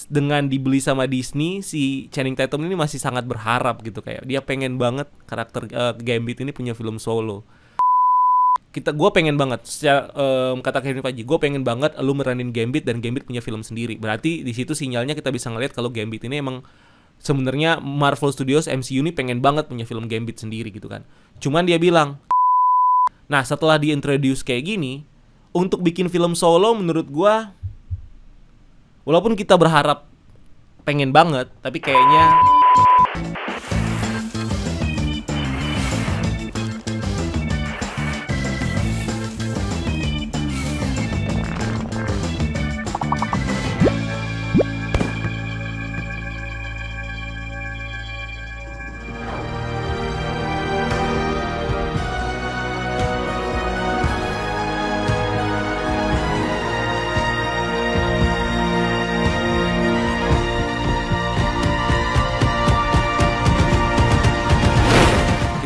dengan dibeli sama Disney, si Channing Tatum ini masih sangat berharap gitu, kayak dia pengen banget karakter Gambit ini punya film solo. Gue pengen banget kata Kevin Feige, gue pengen banget lu meranin Gambit dan Gambit punya film sendiri. Berarti di situ sinyalnya kita bisa ngeliat kalau Gambit ini emang sebenarnya Marvel Studios MCU ini pengen banget punya film Gambit sendiri gitu kan. Cuman dia bilang, nah setelah diintroduce kayak gini, untuk bikin film solo menurut gue, walaupun kita berharap pengen banget, tapi kayaknya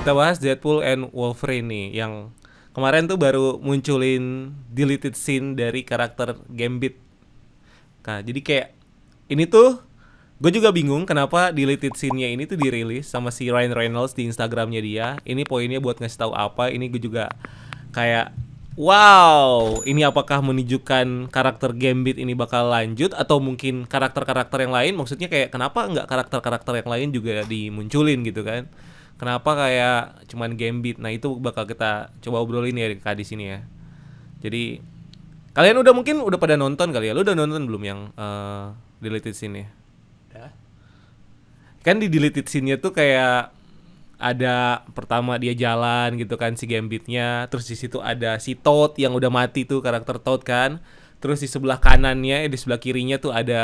kita bahas Deadpool and Wolverine nih, yang kemarin tuh baru munculin deleted scene dari karakter Gambit. Nah, jadi kayak ini tuh gue juga bingung kenapa deleted scene-nya ini tuh dirilis sama si Ryan Reynolds di Instagramnya dia. Ini poinnya buat ngasih tahu apa? Ini gue juga kayak wow, ini apakah menunjukkan karakter Gambit ini bakal lanjut atau mungkin karakter-karakter yang lain? Maksudnya kayak kenapa nggak karakter-karakter yang lain juga dimunculin gitu kan? Kenapa kayak cuman Gambit? Nah itu bakal kita coba obrolin ya Kak di sini ya. Jadi kalian mungkin udah pada nonton kali ya? Lu udah nonton belum yang deleted scene-nya? Ya. Kan di deleted scene-nya tuh kayak ada pertama dia jalan gitu kan si Gambitnya, terus di situ ada si Toad yang udah mati tuh, karakter Toad kan. Terus di sebelah kanannya, di sebelah kirinya tuh ada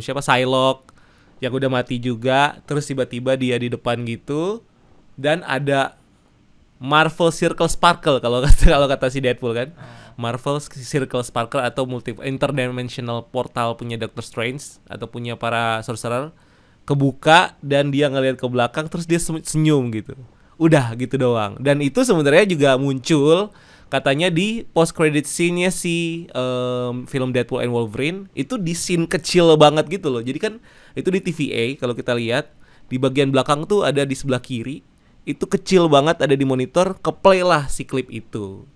siapa, Psylocke yang udah mati juga. Terus tiba-tiba dia di depan gitu, dan ada Marvel Circle Sparkle kalau kata si Deadpool kan. Marvel Circle Sparkle atau interdimensional portal punya Doctor Strange atau punya para sorcerer kebuka, dan dia ngelihat ke belakang terus dia senyum gitu. Udah gitu doang. Dan itu sebenarnya juga muncul katanya di post credit scene-nya si film Deadpool and Wolverine. Itu di scene kecil banget gitu loh. Jadi kan itu di TVA kalau kita lihat di bagian belakang tuh ada di sebelah kiri. Itu kecil banget, ada di monitor, keplay lah si klip itu.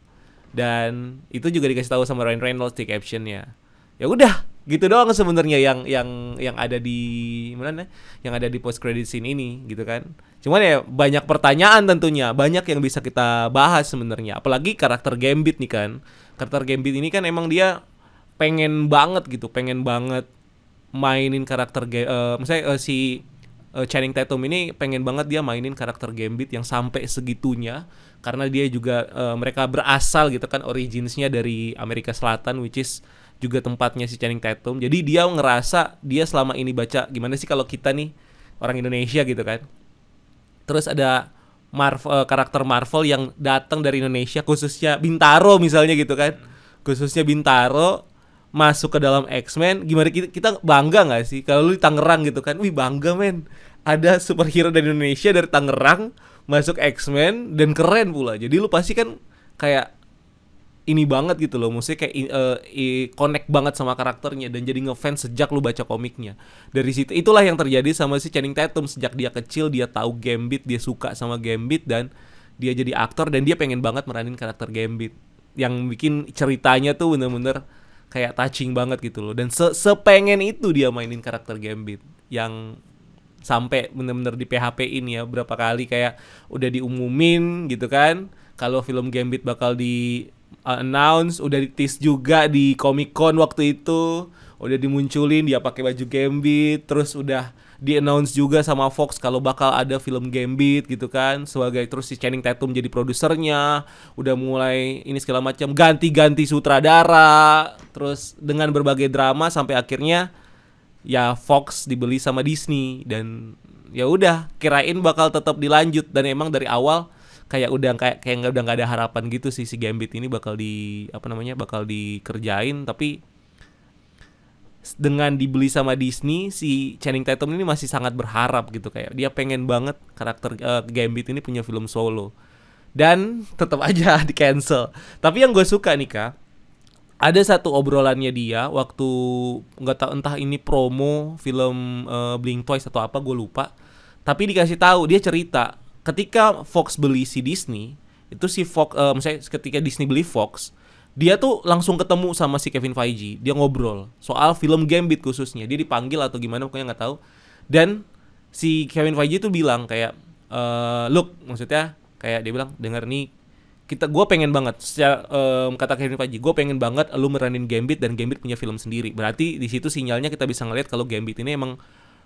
Dan itu juga dikasih tahu sama Ryan Reynolds di captionnya. Ya udah, gitu doang sebenarnya yang ada di mana? Yang ada di post credit scene ini gitu kan. Cuman ya banyak pertanyaan tentunya, banyak yang bisa kita bahas sebenarnya. Apalagi karakter Gambit nih kan. Karakter Gambit ini kan emang dia pengen banget mainin karakter misalnya si Channing Tatum ini pengen banget dia mainin karakter Gambit yang sampai segitunya, karena dia juga mereka berasal gitu kan, originsnya dari Amerika Selatan, which is juga tempatnya si Channing Tatum. Jadi dia ngerasa dia selama ini baca gimana sih kalau kita nih orang Indonesia gitu kan, terus ada karakter Marvel yang datang dari Indonesia, khususnya Bintaro misalnya gitu kan, khususnya Bintaro masuk ke dalam X-Men, gimana kita bangga nggak sih kalau lu di Tangerang gitu kan? Wih bangga men, ada superhero dari Indonesia dari Tangerang masuk X-Men dan keren pula. Jadi lu pasti kan kayak ini banget gitu loh, maksudnya kayak connect banget sama karakternya dan jadi ngefans sejak lu baca komiknya. Dari situ itulah yang terjadi sama si Channing Tatum. Sejak dia kecil dia tahu Gambit, dia suka sama Gambit, dan dia jadi aktor dan dia pengen banget meranin karakter Gambit. Yang bikin ceritanya tuh bener-bener kayak touching banget gitu loh. Dan sepengen itu dia mainin karakter Gambit, yang sampai bener-bener di PHP-in ya berapa kali, kayak udah diumumin gitu kan kalau film Gambit bakal di announce, udah di tease juga di Comic Con waktu itu, udah dimunculin dia pakai baju Gambit, terus udah di announce juga sama Fox kalau bakal ada film Gambit gitu kan, sebagai, terus si Channing Tatum jadi produsernya, udah mulai ini segala macam, ganti-ganti sutradara, terus dengan berbagai drama sampai akhirnya ya Fox dibeli sama Disney. Dan ya udah kirain bakal tetap dilanjut, dan emang dari awal kayak udah nggak ada harapan gitu sih si Gambit ini bakal bakal dikerjain. Tapi dengan dibeli sama Disney, si Channing Tatum ini masih sangat berharap gitu, kayak dia pengen banget karakter Gambit ini punya film solo, dan tetap aja di cancel. Tapi yang gue suka nih Kak, ada satu obrolannya dia waktu nggak tahu entah ini promo film Blink Twice atau apa gue lupa. Tapi dikasih tahu dia cerita ketika Fox beli si Disney itu si Fox misalnya ketika Disney beli Fox dia tuh langsung ketemu sama si Kevin Feige, dia ngobrol soal film Gambit khususnya, dia dipanggil atau gimana pokoknya nggak tahu. Dan si Kevin Feige tuh bilang kayak look, maksudnya kayak dia bilang denger nih, gue pengen banget secara, kata Kevin Feige, gue pengen banget lu meranin Gambit dan Gambit punya film sendiri. Berarti di situ sinyalnya kita bisa ngeliat kalau Gambit ini emang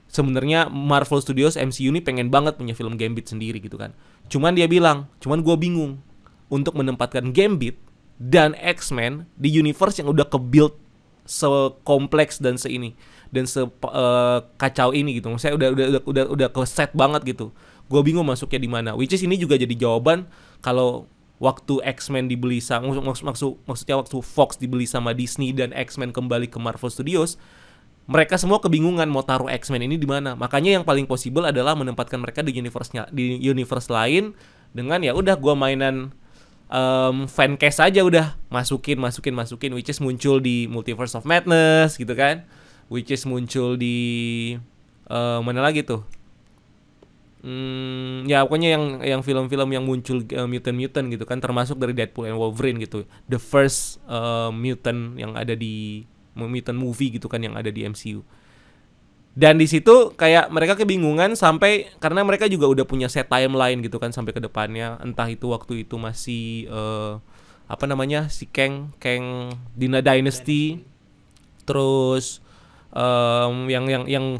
sebenarnya Marvel Studios MCU ini pengen banget punya film Gambit sendiri gitu kan. Cuman dia bilang, cuman gue bingung untuk menempatkan Gambit dan X-Men di universe yang udah ke-build sekompleks dan seini dan kacau ini gitu. Maksudnya udah ke-set banget gitu. Gue bingung masuknya di mana. Which is ini juga jadi jawaban kalau waktu X-Men dibeli sama maksudnya waktu Fox dibeli sama Disney dan X-Men kembali ke Marvel Studios, mereka semua kebingungan mau taruh X-Men ini di mana. Makanya yang paling possible adalah menempatkan mereka di universe lain dengan ya udah gue mainan fan cast aja udah masukin which is muncul di Multiverse of Madness gitu kan, which is muncul di mana lagi tuh ya pokoknya yang film-film yang muncul mutant gitu kan, termasuk dari Deadpool and Wolverine gitu, the first mutant yang ada di mutant movie gitu kan yang ada di MCU. Dan di situ kayak mereka kebingungan sampai karena mereka juga udah punya set timeline gitu kan sampai ke depannya. Entah itu waktu itu masih apa namanya si Kang Dina Dynasty, terus yang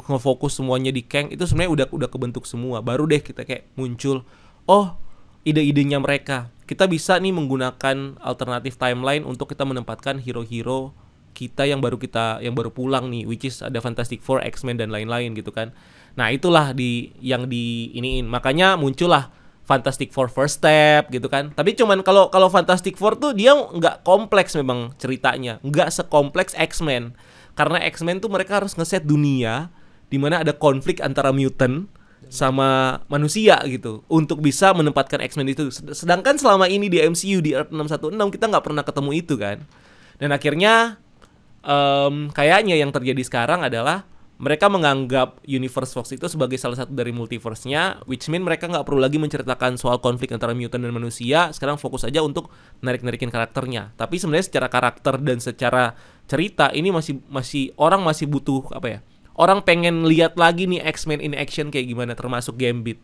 ngefokus semuanya di Kang itu sebenarnya udah kebentuk semua. Baru deh kita kayak muncul, oh ide-idenya mereka. Kita bisa nih menggunakan alternatif timeline untuk kita menempatkan hero-hero kita yang baru pulang nih, which is ada Fantastic Four, X-Men dan lain-lain gitu kan. Nah itulah yang di iniin, makanya muncullah Fantastic Four First Step gitu kan. Tapi cuman kalau Fantastic Four tuh dia nggak kompleks memang ceritanya, nggak sekompleks X-Men. Karena X-Men tuh mereka harus ngeset dunia di mana ada konflik antara mutant sama manusia gitu untuk bisa menempatkan X-Men itu. Sedangkan selama ini di MCU di Earth 616 kita nggak pernah ketemu itu kan. Dan akhirnya kayaknya yang terjadi sekarang adalah mereka menganggap universe Fox itu sebagai salah satu dari multiverse-nya, which mean mereka nggak perlu lagi menceritakan soal konflik antara mutant dan manusia. Sekarang fokus aja untuk narik-narikin karakternya. Tapi sebenarnya secara karakter dan secara cerita ini masih orang masih butuh apa ya? Orang pengen lihat lagi nih X-Men in action kayak gimana, termasuk Gambit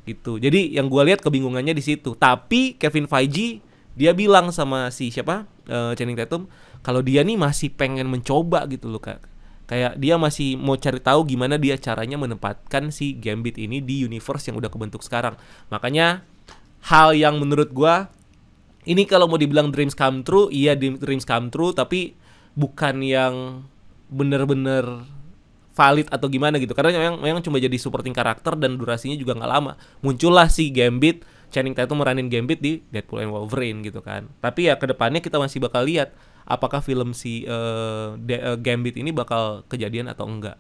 gitu. Jadi yang gue lihat kebingungannya di situ. Tapi Kevin Feige dia bilang sama si siapa Channing Tatum kalau dia nih masih pengen mencoba gitu loh kak. Kayak dia masih mau cari tahu gimana dia caranya menempatkan si Gambit ini di universe yang udah kebentuk sekarang. Makanya hal yang menurut gua ini kalau mau dibilang dreams come true, iya dreams come true, tapi bukan yang bener-bener valid atau gimana gitu. Karena memang cuma jadi supporting karakter dan durasinya juga nggak lama. Muncullah si Gambit, Channing Tatum meranin Gambit di Deadpool and Wolverine gitu kan. Tapi ya kedepannya kita masih bakal lihat apakah film si Gambit ini bakal kejadian atau enggak.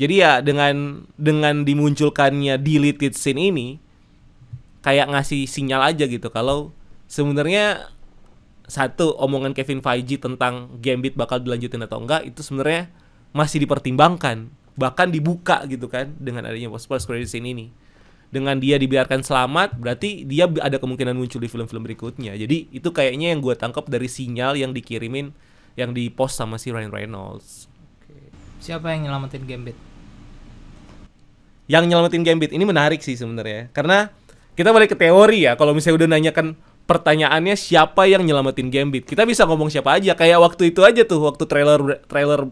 Jadi ya dengan dimunculkannya deleted scene ini kayak ngasih sinyal aja gitu kalau sebenarnya satu omongan Kevin Feige tentang Gambit bakal dilanjutin atau enggak itu sebenarnya masih dipertimbangkan, bahkan dibuka gitu kan dengan adanya post credit scene ini. Dengan dia dibiarkan selamat, berarti dia ada kemungkinan muncul di film-film berikutnya. Jadi itu kayaknya yang gue tangkap dari sinyal yang dikirimin, yang dipost sama si Ryan Reynolds. Siapa yang nyelamatin Gambit? Yang nyelamatin Gambit ini menarik sih sebenarnya, karena kita balik ke teori ya. Kalau misalnya udah nanyakan pertanyaannya siapa yang nyelamatin Gambit, kita bisa ngomong siapa aja. Kayak waktu itu aja tuh, waktu trailer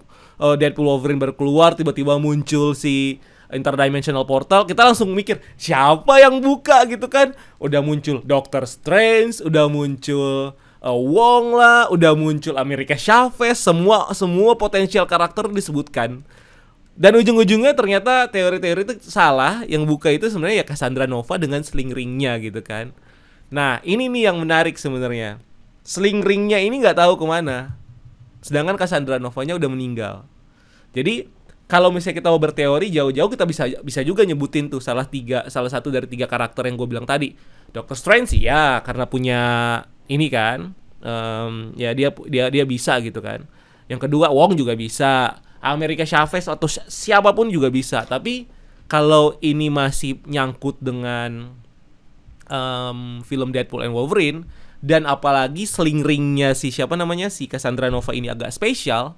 Deadpool Wolverine baru keluar, tiba-tiba muncul si interdimensional portal, kita langsung mikir siapa yang buka gitu kan. Udah muncul Doctor Strange, udah muncul Wong lah, udah muncul America Chavez, semua potensial karakter disebutkan. Dan ujung-ujungnya ternyata teori-teori itu salah, yang buka itu sebenarnya ya Cassandra Nova dengan sling ringnya gitu kan. Nah ini nih yang menarik sebenarnya, sling ringnya ini nggak tahu kemana, sedangkan Cassandra Novanya udah meninggal. Jadi kalau misalnya kita mau berteori jauh-jauh, kita bisa juga nyebutin tuh salah satu dari 3 karakter yang gue bilang tadi. Doctor Strange sih ya karena punya ini kan, Ya dia bisa gitu kan. Yang kedua Wong juga bisa, America Chavez atau siapapun juga bisa. Tapi kalau ini masih nyangkut dengan film Deadpool and Wolverine, dan apalagi sling ringnya si siapa namanya si Cassandra Nova ini agak spesial,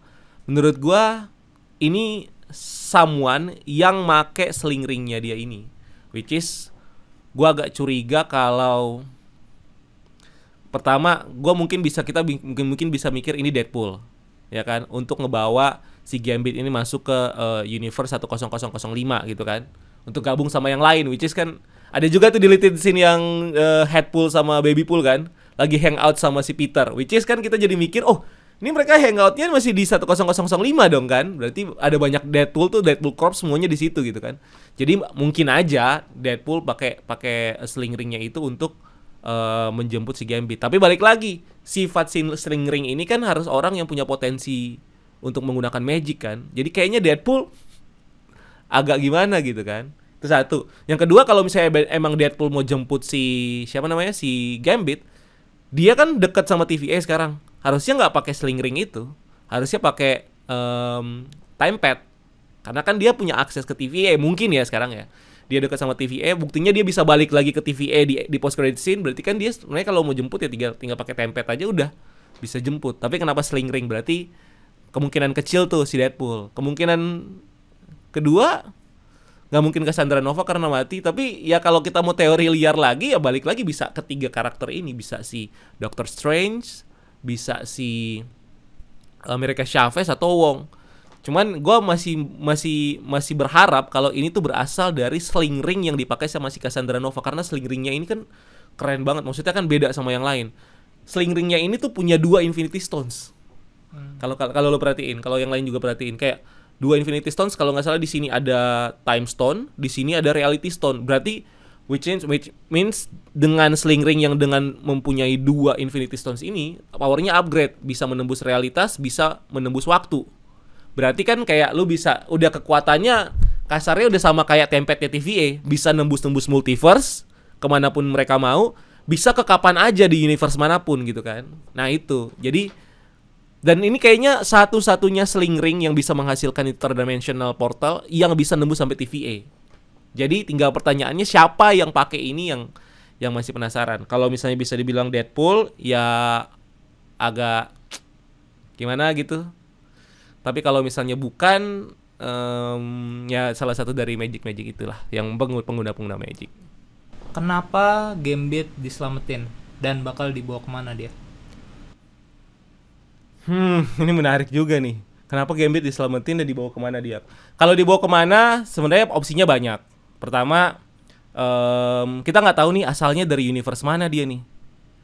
menurut gua ini someone yang make sling ringnya dia ini, which is gua agak curiga kalau pertama gua mungkin bisa mikir ini Deadpool, ya kan, untuk ngebawa si Gambit ini masuk ke universe 10005 gitu kan, untuk gabung sama yang lain, which is kan ada juga tuh deleted scene yang Headpool sama Babypool kan lagi hangout sama si Peter, which is kan kita jadi mikir, oh ini mereka hangoutnya masih di 10005 dong kan, berarti ada banyak Deadpool tuh, Deadpool Corps semuanya di situ gitu kan. Jadi mungkin aja Deadpool pakai sling ringnya itu untuk menjemput si Gambit. Tapi balik lagi, sifat sling ring ini kan harus orang yang punya potensi untuk menggunakan magic kan. Jadi kayaknya Deadpool agak gimana gitu kan. Itu satu. Yang kedua, kalau misalnya emang Deadpool mau jemput si siapa namanya si Gambit, dia kan dekat sama TVA sekarang. Harusnya nggak pakai sling ring itu. Harusnya pakai time pad. Karena kan dia punya akses ke TVA mungkin ya sekarang ya. Dia dekat sama TVA, buktinya dia bisa balik lagi ke TVA di post credit scene. Berarti kan dia sebenarnya kalau mau jemput ya tinggal pakai time pad aja udah bisa jemput. Tapi kenapa sling ring? Berarti kemungkinan kecil tuh si Deadpool. Kemungkinan kedua nggak mungkin Cassandra Nova karena mati. Tapi ya kalau kita mau teori liar lagi ya balik lagi bisa ketiga karakter ini. Bisa si Doctor Strange, bisa si America Chavez atau Wong. Cuman gue masih berharap kalau ini tuh berasal dari sling ring yang dipakai sama si Cassandra Nova, karena sling ringnya ini kan keren banget. Maksudnya kan beda sama yang lain. Sling ringnya ini tuh punya 2 Infinity Stones. Kalau lo perhatiin, kalau yang lain juga perhatiin, kayak 2 Infinity Stones, kalau nggak salah di sini ada Time Stone, di sini ada Reality Stone. Berarti which means dengan sling ring yang dengan mempunyai 2 Infinity Stones ini, powernya upgrade, bisa menembus realitas, bisa menembus waktu. Berarti kan kayak lu bisa, udah kekuatannya kasarnya udah sama kayak tempatnya TVA, bisa nembus-nembus multiverse kemanapun mereka mau, bisa ke kapan aja di universe manapun gitu kan. Nah itu, jadi dan ini kayaknya satu-satunya sling ring yang bisa menghasilkan interdimensional portal yang bisa nembus sampai TVA. Jadi tinggal pertanyaannya siapa yang pakai ini, yang masih penasaran. Kalau misalnya bisa dibilang Deadpool ya agak gimana gitu. Tapi kalau misalnya bukan, ya salah satu dari Magic itulah yang pengguna Magic. Kenapa Gambit diselamatin dan bakal dibawa kemana dia? Ini menarik juga nih. Kenapa Gambit diselamatin dan dibawa kemana dia? Kalau dibawa kemana, sebenarnya opsinya banyak. Pertama, kita nggak tahu nih asalnya dari universe mana dia nih.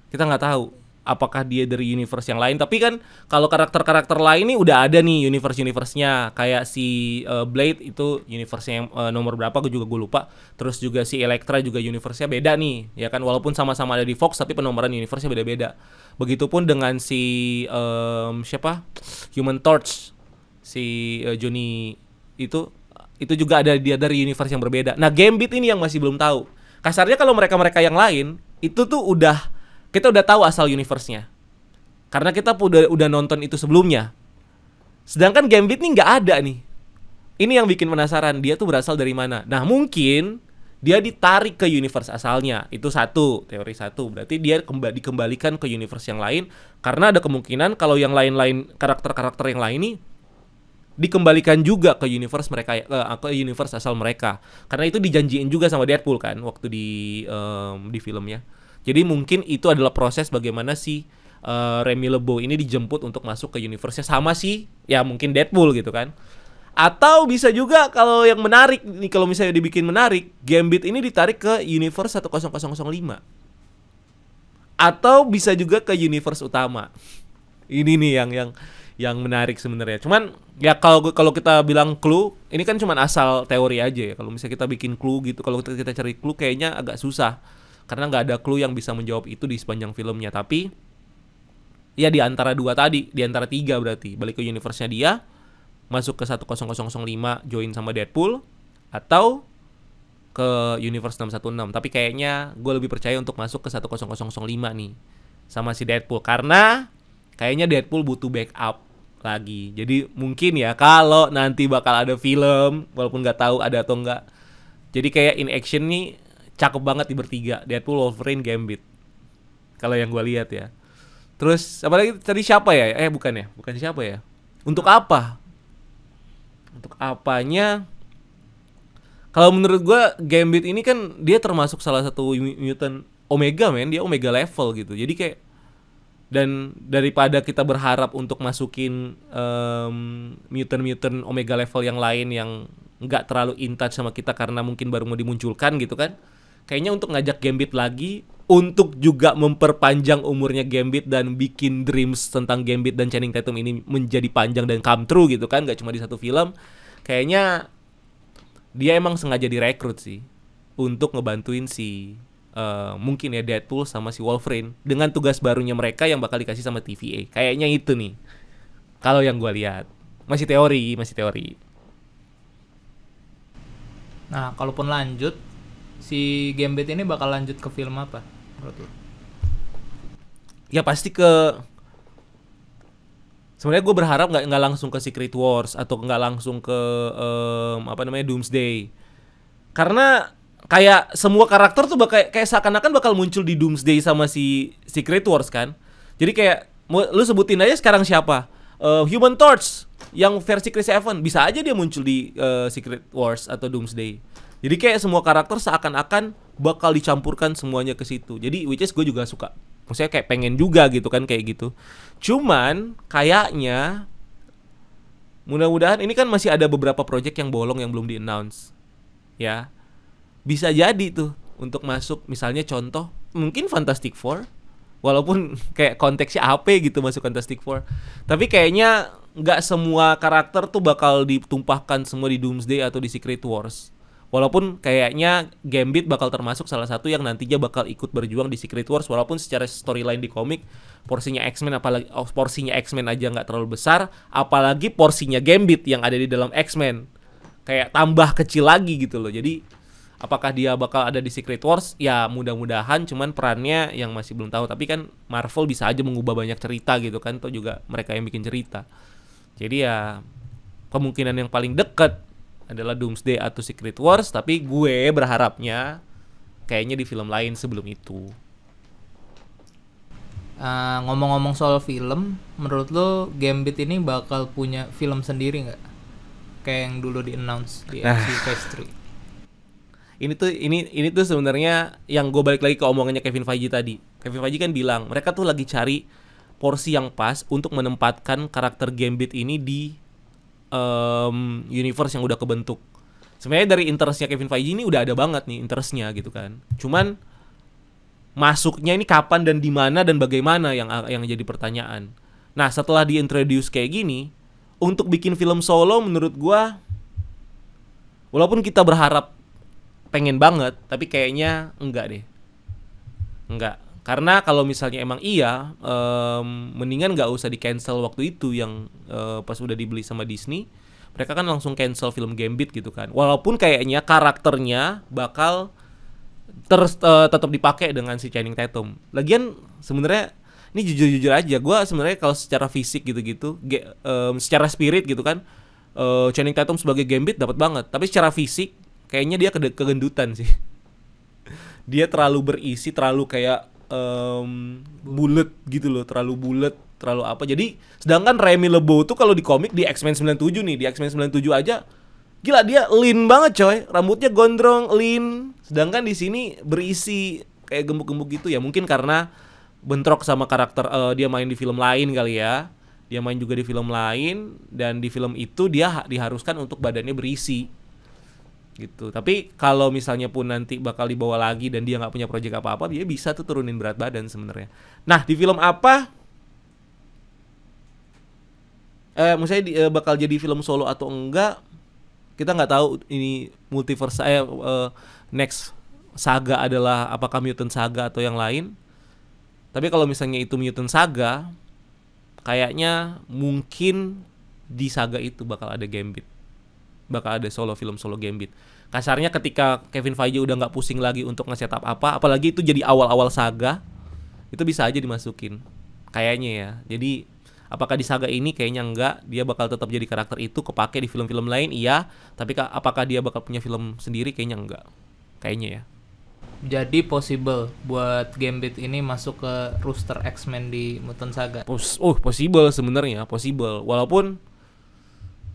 Kita nggak tahu apakah dia dari universe yang lain. Tapi kan kalau karakter-karakter lain nih udah ada nih universe-nya. Kayak si Blade itu universe-nya yang nomor berapa gue lupa. Terus juga si Elektra juga universe-nya beda nih, ya kan, walaupun sama-sama ada di Fox tapi penomoran universe-nya beda-beda. Begitupun dengan si siapa? Human Torch. Si Johnny itu juga ada dia dari universe yang berbeda. Nah, Gambit ini yang masih belum tahu. Kasarnya kalau mereka-mereka yang lain itu tuh kita udah tahu asal universe-nya. Karena kita udah nonton itu sebelumnya. Sedangkan Gambit nih nggak ada nih. Ini yang bikin penasaran, dia tuh berasal dari mana. Nah, mungkin dia ditarik ke universe asalnya. Itu teori satu. Berarti dia dikembalikan ke universe yang lain. Karena ada kemungkinan kalau yang lain-lain, karakter-karakter yang lain nih dikembalikan juga ke universe mereka, ke universe asal mereka. Karena itu dijanjiin juga sama Deadpool kan waktu di filmnya. Jadi mungkin itu adalah proses bagaimana si Remy LeBeau ini dijemput untuk masuk ke universe-nya sama si ya mungkin Deadpool gitu kan. Atau bisa juga kalau yang menarik nih, kalau misalnya dibikin menarik, Gambit ini ditarik ke universe 10005. Atau bisa juga ke universe utama. Ini nih yang menarik sebenarnya. Cuman ya kalau kita bilang clue, ini kan cuma asal teori aja ya. Kalau misalnya kita bikin clue gitu, kalau kita cari clue kayaknya agak susah. Karena nggak ada clue yang bisa menjawab itu di sepanjang filmnya. Tapi ya di antara 2 tadi, di antara 3 berarti. Balik ke universe-nya dia, masuk ke 10005, join sama Deadpool, atau ke universe 616. Tapi kayaknya gue lebih percaya untuk masuk ke 10005 nih. sama si Deadpool, karena kayaknya Deadpool butuh backup lagi. Jadi mungkin ya kalau nanti bakal ada film, walaupun nggak tahu ada atau enggak. Jadi kayak in action nih cakep banget di bertiga, Deadpool, Wolverine, Gambit. Kalau yang gue lihat ya. Terus apalagi tadi siapa ya? Bukan siapa ya? Untuk apa? Untuk apanya? Kalau menurut gue Gambit ini kan dia termasuk salah satu mutant Omega, men. Dia Omega level gitu. Jadi kayak, dan daripada kita berharap untuk masukin mutant Omega level yang lain yang nggak terlalu in touch sama kita karena mungkin baru mau dimunculkan gitu kan, kayaknya untuk ngajak Gambit lagi untuk juga memperpanjang umurnya Gambit dan bikin dreams tentang Gambit dan Channing Tatum ini menjadi panjang dan come true gitu kan, nggak cuma di satu film. Kayaknya dia emang sengaja direkrut sih untuk ngebantuin si mungkin ya Deadpool sama si Wolverine dengan tugas barunya mereka yang bakal dikasih sama TVA. Kayaknya itu nih. Kalau yang gue lihat, masih teori. Nah, kalaupun lanjut, si Gambit ini bakal lanjut ke film apa menurut lo? Ya pasti ke, sebenarnya gue berharap nggak langsung ke Secret Wars atau nggak langsung ke Doomsday, karena kayak semua karakter tuh kayak seakan-akan bakal muncul di Doomsday sama si Secret Wars kan. Jadi kayak lu sebutin aja sekarang siapa, Human Torch yang versi Chris Evans bisa aja dia muncul di Secret Wars atau Doomsday. Jadi kayak semua karakter seakan-akan bakal dicampurkan semuanya ke situ. Jadi which is gue juga suka. Maksudnya kayak pengen juga gitu kan kayak gitu. Cuman kayaknya mudah-mudahan ini kan masih ada beberapa project yang bolong yang belum di-announce. Ya. Bisa jadi tuh untuk masuk, misalnya contoh mungkin Fantastic Four, walaupun kayak konteksnya apa gitu masuk Fantastic Four, tapi kayaknya nggak semua karakter tuh bakal ditumpahkan semua di Doomsday atau di Secret Wars. Walaupun kayaknya Gambit bakal termasuk salah satu yang nantinya bakal ikut berjuang di Secret Wars, walaupun secara storyline di komik porsinya X-Men, apalagi porsinya X-Men aja nggak terlalu besar, apalagi porsinya Gambit yang ada di dalam X-Men kayak tambah kecil lagi gitu loh. Jadi apakah dia bakal ada di Secret Wars? Ya mudah-mudahan, cuman perannya yang masih belum tahu. Tapi kan Marvel bisa aja mengubah banyak cerita gitu kan, atau juga mereka yang bikin cerita. Jadi ya kemungkinan yang paling dekat adalah Doomsday atau Secret Wars. Tapi gue berharapnya kayaknya di film lain sebelum itu. Ngomong-ngomong soal film, menurut lo Gambit ini bakal punya film sendiri nggak? Kayak yang dulu di-announce di MC Phase 3. Ini tuh sebenarnya yang gue balik lagi ke omongannya Kevin Feige tadi. Kevin Feige kan bilang mereka tuh lagi cari porsi yang pas untuk menempatkan karakter Gambit ini di universe yang udah kebentuk. Sebenarnya dari interestnya Kevin Feige ini udah ada banget nih interestnya gitu kan. Cuman masuknya ini kapan dan di mana dan bagaimana yang jadi pertanyaan. Nah, setelah diintroduce kayak gini, untuk bikin film solo menurut gue, walaupun kita berharap pengen banget, tapi kayaknya enggak deh. Enggak. Karena kalau misalnya emang iya, mendingan nggak usah di cancel waktu itu yang pas udah dibeli sama Disney. Mereka kan langsung cancel film Gambit gitu kan. Walaupun kayaknya karakternya bakal tetap dipakai dengan si Channing Tatum. Lagian sebenarnya ini jujur-jujur aja, gue sebenarnya kalau secara fisik gitu-gitu, secara spirit gitu kan, Channing Tatum sebagai Gambit dapat banget. Tapi secara fisik kayaknya dia kegendutan sih. Dia terlalu berisi, terlalu kayak bulet gitu loh, terlalu bulet, terlalu apa. Jadi sedangkan Remy LeBeau tuh kalau di komik di X-Men 97 nih, di X-Men 97 aja gila dia lean banget coy, rambutnya gondrong, lean. Sedangkan di sini berisi kayak gembuk-gembuk gitu ya, mungkin karena bentrok sama karakter dia main di film lain kali ya. Dia main juga di film lain dan di film itu dia diharuskan untuk badannya berisi gitu. Tapi kalau misalnya pun nanti bakal dibawa lagi dan dia nggak punya proyek apa-apa, dia bisa tuh turunin berat badan sebenarnya. Nah, di film apa? Maksudnya bakal jadi film solo atau enggak? Kita nggak tahu ini multiverse. Next saga adalah apakah Mutant Saga atau yang lain? Tapi kalau misalnya itu Mutant Saga, kayaknya mungkin di saga itu bakal ada Gambit. Bakal ada film solo Gambit. Kasarnya ketika Kevin Feige udah nggak pusing lagi untuk nge-setup apa, apalagi itu jadi awal-awal saga, itu bisa aja dimasukin kayaknya ya. Jadi apakah di saga ini kayaknya enggak, dia bakal tetap jadi karakter itu kepake di film-film lain iya, tapi apakah dia bakal punya film sendiri kayaknya enggak. Kayaknya ya. Jadi possible buat Gambit ini masuk ke roster X-Men di Mutant Saga. Possible sebenarnya, possible. Walaupun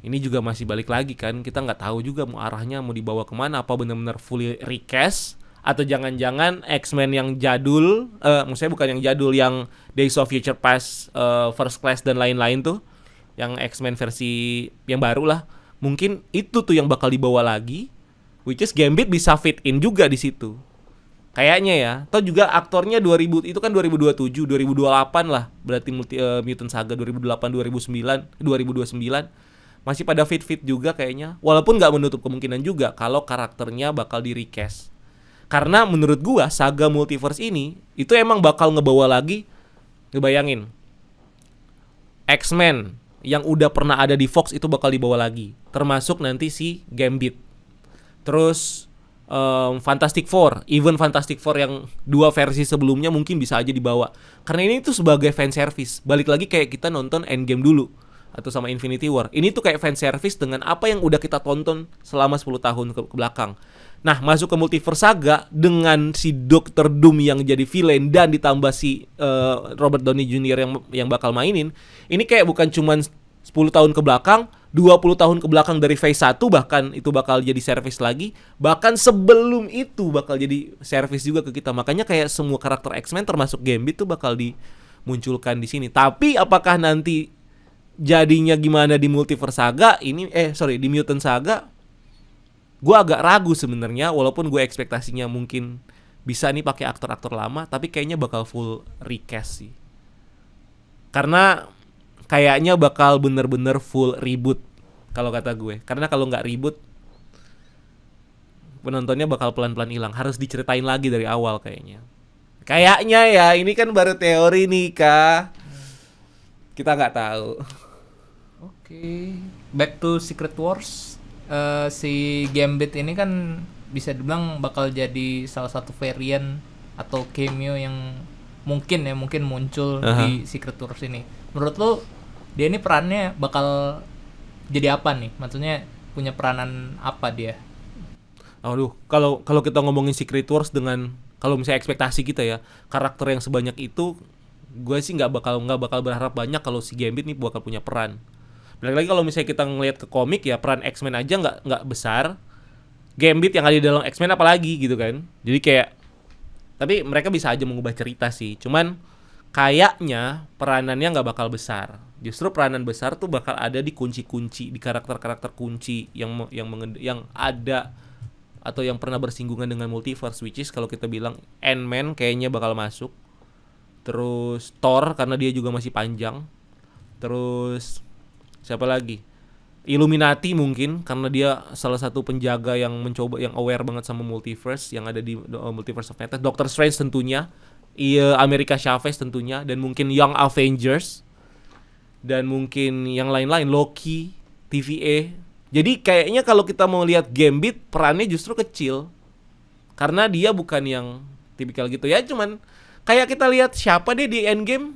ini juga masih balik lagi kan, kita nggak tahu juga mau arahnya mau dibawa kemana, apa benar-benar fully recast atau jangan-jangan X-Men yang jadul, maksudnya bukan yang jadul, yang Days of Future Past, First Class dan lain-lain tuh, yang X-Men versi yang baru lah, mungkin itu tuh yang bakal dibawa lagi, which is Gambit bisa fit in juga di situ. Kayaknya ya. Atau juga aktornya 2000 itu kan 2027, 2028 lah. Berarti Mutant Saga 2008, 2009, 2029 masih pada fit-fit juga kayaknya. Walaupun nggak menutup kemungkinan juga kalau karakternya bakal di recast. Karena menurut gua saga multiverse ini itu emang bakal ngebawa lagi, ngebayangin X-Men yang udah pernah ada di Fox itu bakal dibawa lagi. Termasuk nanti si Gambit. Terus Fantastic Four, even Fantastic Four yang 2 versi sebelumnya mungkin bisa aja dibawa. Karena ini tuh sebagai fan service. Balik lagi kayak kita nonton Endgame dulu atau sama Infinity War. Ini tuh kayak fan service dengan apa yang udah kita tonton selama 10 tahun ke belakang. Nah, masuk ke Multiverse Saga dengan si Dr. Doom yang jadi villain dan ditambah si Robert Downey Jr. yang bakal mainin. Ini kayak bukan cuman 10 tahun ke belakang, 20 tahun ke belakang dari phase 1 bahkan itu bakal jadi service lagi. Bahkan sebelum itu bakal jadi service juga ke kita. Makanya kayak semua karakter X-Men termasuk Gambit tuh bakal dimunculkan di sini. Tapi apakah nanti jadinya gimana di Multiverse Saga ini di Mutant Saga? Gue agak ragu sebenarnya, walaupun gue ekspektasinya mungkin bisa nih pakai aktor-aktor lama, tapi kayaknya bakal full recast sih. Karena kayaknya bakal bener-bener full reboot kalau kata gue. Karena kalau nggak reboot, penontonnya bakal pelan-pelan hilang. Harus diceritain lagi dari awal kayaknya. Kayaknya ya, ini kan baru teori nih Kak. Kita nggak tahu. Oke. Back to Secret Wars. Si Gambit ini kan bisa dibilang bakal jadi salah satu variant atau cameo yang mungkin muncul di Secret Wars ini. Menurut lo dia ini perannya bakal jadi apa nih? Maksudnya punya peranan apa dia? Aduh, kalau kita ngomongin Secret Wars dengan kalau misalnya ekspektasi kita ya, karakter yang sebanyak itu, gue sih nggak bakal berharap banyak kalau si Gambit nih bakal punya peran. Balik lagi kalau misalnya kita ngelihat ke komik ya, peran X-Men aja nggak besar. Gambit yang ada di dalam X-Men apalagi gitu kan. Jadi kayak, tapi mereka bisa aja mengubah cerita sih. Cuman kayaknya peranannya nggak bakal besar. Justru peranan besar tuh bakal ada di kunci-kunci, di karakter-karakter kunci yang ada atau yang pernah bersinggungan dengan multiverse, which is kalau kita bilang Ant-Man kayaknya bakal masuk. Terus Thor karena dia juga masih panjang. Terus siapa lagi? Illuminati mungkin karena dia salah satu penjaga yang mencoba, yang aware banget sama multiverse yang ada di Multiverse of Madness. Doctor Strange tentunya, America Chavez tentunya, dan mungkin Young Avengers, dan mungkin yang lain-lain, Loki, TVA. Jadi kayaknya kalau kita mau lihat Gambit, perannya justru kecil karena dia bukan yang tipikal gitu ya. Cuman kayak kita lihat siapa deh di Endgame,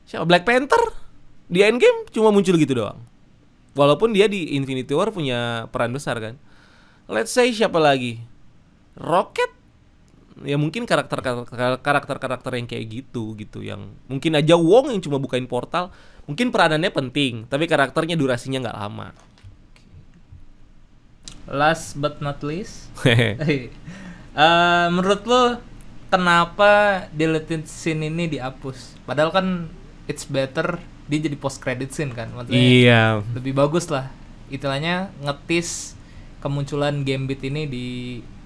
siapa, Black Panther di Endgame cuma muncul gitu doang. Walaupun dia di Infinity War punya peran besar kan. Let's say siapa lagi? Rocket. Ya mungkin karakter yang kayak gitu yang mungkin aja Wong yang cuma bukain portal, mungkin peranannya penting tapi karakternya durasinya nggak lama. Last but not least, menurut lo kenapa deleted scene ini dihapus? Padahal kan it's better dia jadi post credit scene kan, maksudnya iya, lebih bagus lah. Istilahnya ngetis kemunculan Gambit ini di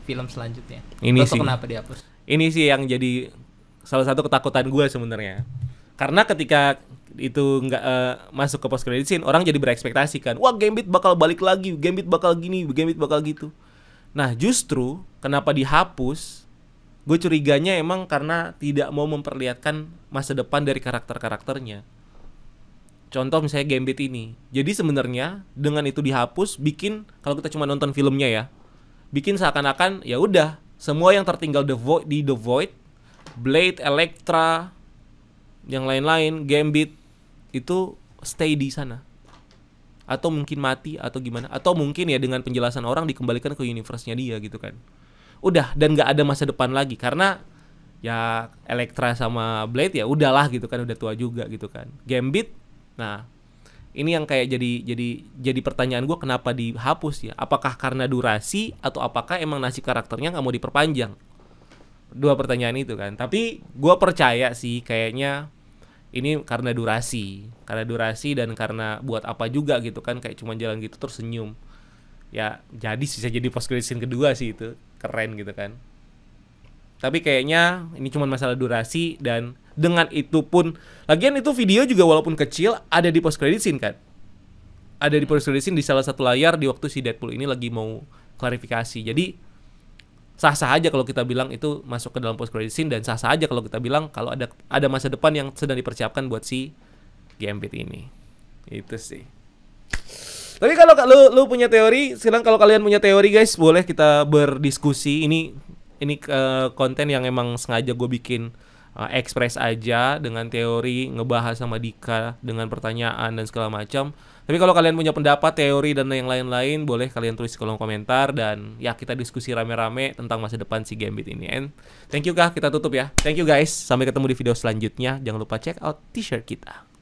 film selanjutnya. Ini sih kenapa dihapus? Ini sih yang jadi salah satu ketakutan gue sebenarnya. Karena ketika itu nggak masuk ke post credit scene, orang jadi berekspektasi kan, wah Gambit bakal balik lagi, Gambit bakal gini, Gambit bakal gitu. Nah justru kenapa dihapus? Gue curiganya emang karena tidak mau memperlihatkan masa depan dari karakter-karakternya. Contoh misalnya Gambit ini. Jadi sebenarnya dengan itu dihapus bikin, kalau kita cuma nonton filmnya ya, bikin seakan-akan ya udah semua yang tertinggal di The Void, Blade, Elektra, yang lain-lain, Gambit itu stay di sana. Atau mungkin mati atau gimana, atau mungkin ya dengan penjelasan orang dikembalikan ke universe-nya dia gitu kan. Udah, dan nggak ada masa depan lagi karena ya Elektra sama Blade ya udahlah gitu kan, udah tua juga gitu kan. Gambit, nah ini yang kayak jadi pertanyaan gue, kenapa dihapus ya? Apakah karena durasi atau apakah emang nasib karakternya nggak mau diperpanjang? Dua pertanyaan itu kan. Tapi gue percaya sih kayaknya ini karena durasi dan karena buat apa juga gitu kan, kayak cuma jalan gitu terus senyum. Ya jadi bisa jadi post credit scene kedua sih, itu keren gitu kan. Tapi kayaknya ini cuma masalah durasi, dan dengan itu pun, lagian itu video juga walaupun kecil ada di post credit scene kan. Ada di post credit scene di salah satu layar di waktu si Deadpool ini lagi mau klarifikasi. Jadi sah-sah aja kalau kita bilang itu masuk ke dalam post credit scene, dan sah-sah aja kalau kita bilang kalau ada masa depan yang sedang dipersiapkan buat si Gambit ini. Itu sih. Tapi kalau lu punya teori, sekarang kalau kalian punya teori guys, boleh kita berdiskusi. Ini konten yang emang sengaja gue bikin express aja dengan teori, ngebahas sama Dika dengan pertanyaan dan segala macam. Tapi kalau kalian punya pendapat, teori dan yang lain-lain, boleh kalian tulis di kolom komentar, dan ya kita diskusi rame-rame tentang masa depan si Gambit ini. And thank you kah, kita tutup ya. Thank you guys, sampai ketemu di video selanjutnya. Jangan lupa check out t-shirt kita.